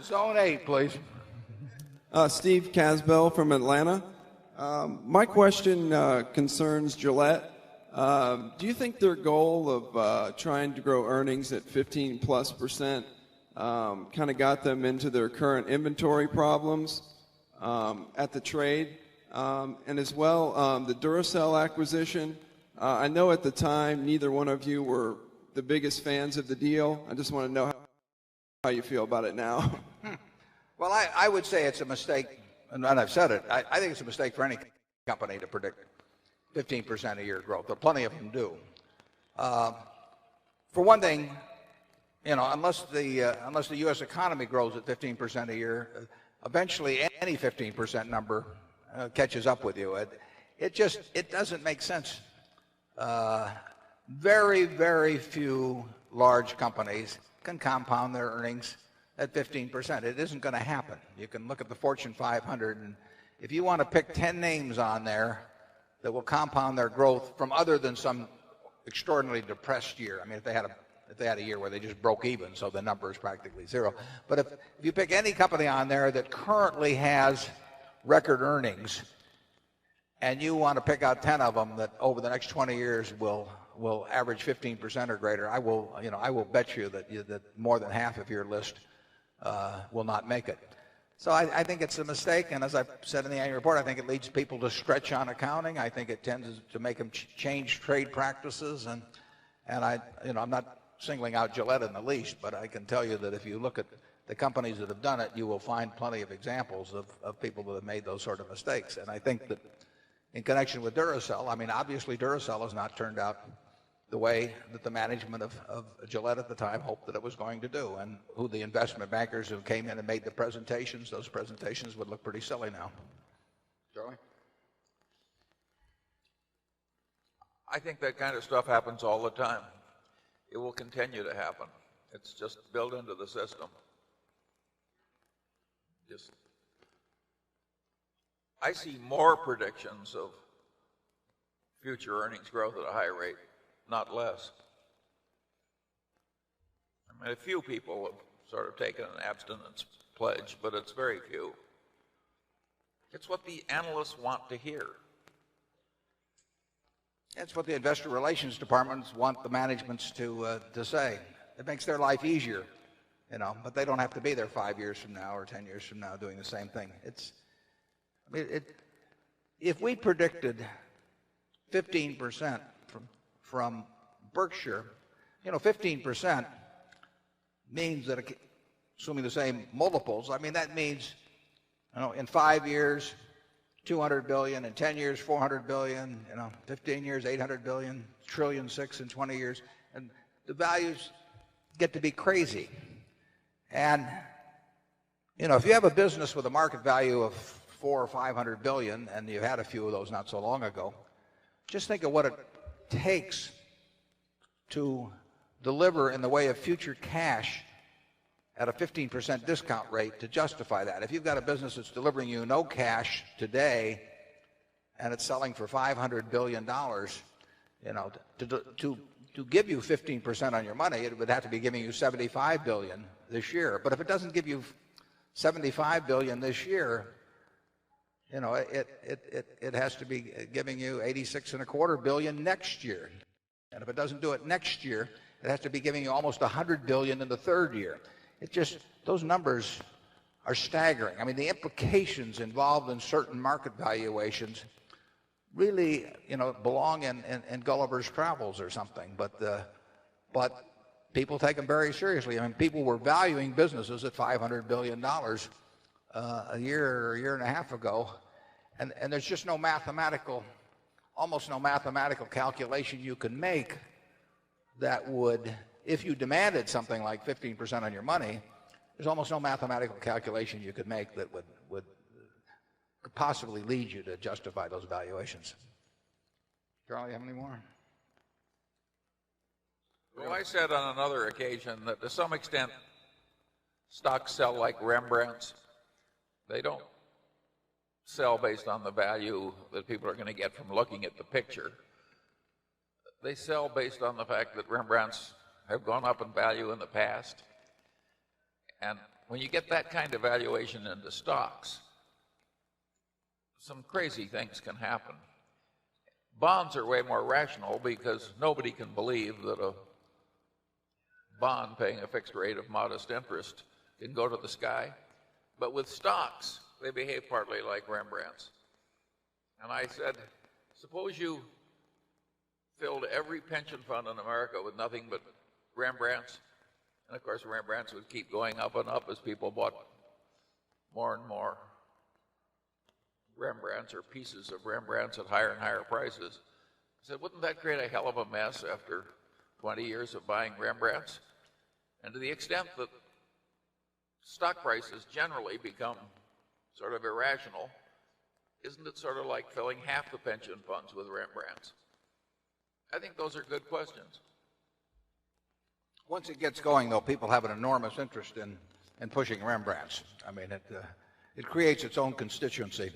Zone 8, please. Steve Casbell from Atlanta. My question concerns Gillette. Do you think their goal of trying to grow earnings at 15+% kind of got them into their current inventory problems at the trade? And as well, the Duracell acquisition, I know at the time neither one of you were the biggest fans of the deal. I just want to know how you feel about it now. Well, I would say it's a mistake, and I've said it, I think it's a mistake for any company to predict 15% a year growth. But plenty of them do. For one thing, you know, unless the U.S. economy grows at 15% a year, eventually any 15% number catches up with you. It doesn't make sense. Very, very few large companies can compound their earnings at 15%. It isn't going to happen. You can look at the Fortune 500, and if you want to pick 10 names on there that will compound their growth from other than some extraordinarily depressed year. I mean, if they had a year where they just broke even, so the number is practically zero. But if you pick any company on there that currently has record earnings, and you want to pick out 10 of them that over the next 20 years will average 15% or greater, I will bet you that more than half of your list will not make it. So I think it's a mistake, and as I've said in the annual report, I think it leads people to stretch on accounting. I think it tends to make them change trade practices, and I'm not singling out Gillette in the least, but I can tell you that if you look at the companies that have done it, you will find plenty of examples of people that have made those sort of mistakes. And I think that in connection with Duracell, I mean, obviously Duracell has not turned out the way that the management of Gillette at the time hoped that it was going to do, and who the investment bankers who came in and made the presentations, those presentations would look pretty silly now. Charlie? I think that kind of stuff happens all the time. It will continue to happen. It's just built into the system. I see more predictions of future earnings growth at a high rate, not less. I mean, a few people have sort of taken an abstinence pledge, but it's very few. It's what the analysts want to hear. It's what the investor relations departments want the managements to say. It makes their life easier, you know, but they don't have to be there 5 years from now or 10 years from now doing the same thing. If we predicted 15% from Berkshire, you know, 15% means that, assuming the same multiples, I mean, that means, you know, in 5 years, 200 billion, in 10 years, 400 billion, you know, 15 years, 800 billion, trillion six in 20 years, and the values get to be crazy. And, you know, if you have a business with a market value of 400 or 500 billion, and you had a few of those not so long ago, just think of what it takes to deliver in the way of future cash at a 15% discount rate to justify that. If you've got a business that's delivering you no cash today and it's selling for $500 billion, you know, to give you 15% on your money, it would have to be giving you $75 billion this year. But if it doesn't give you $75 billion this year, you know, it has to be giving you $86.25 billion next year. And if it doesn't do it next year, it has to be giving you almost $100 billion in the third year. It just, those numbers are staggering. I mean, the implications involved in certain market valuations really, you know, belong in Gulliver's Travels or something. But people take them very seriously. I mean, people were valuing businesses at $500 billion a year or a year and a half ago, and there's just no mathematical, almost no mathematical calculation you can make that would, if you demanded something like 15% on your money, there's almost no mathematical calculation you could make that would possibly lead you to justify those valuations. Charlie, have any more? Well, I said on another occasion that to some extent stocks sell like Rembrandts. They don't sell based on the value that people are going to get from looking at the picture. They sell based on the fact that Rembrandts have gone up in value in the past, and when you get that kind of valuation into stocks, some crazy things can happen. Bonds are way more rational because nobody can believe that a bond paying a fixed rate of modest interest can go to the sky. But with stocks, they behave partly like Rembrandts. And I said, suppose you filled every pension fund in America with nothing but Rembrandts. And of course, Rembrandts would keep going up and up as people bought more and more Rembrandts or pieces of Rembrandts at higher and higher prices. I said, wouldn't that create a hell of a mess after 20 years of buying Rembrandts? And to the extent that stock prices generally become sort of irrational, isn't it sort of like filling half the pension funds with Rembrandts? I think those are good questions. Once it gets going, though, people have an enormous interest in pushing Rembrandts. I mean, it creates its own constituency.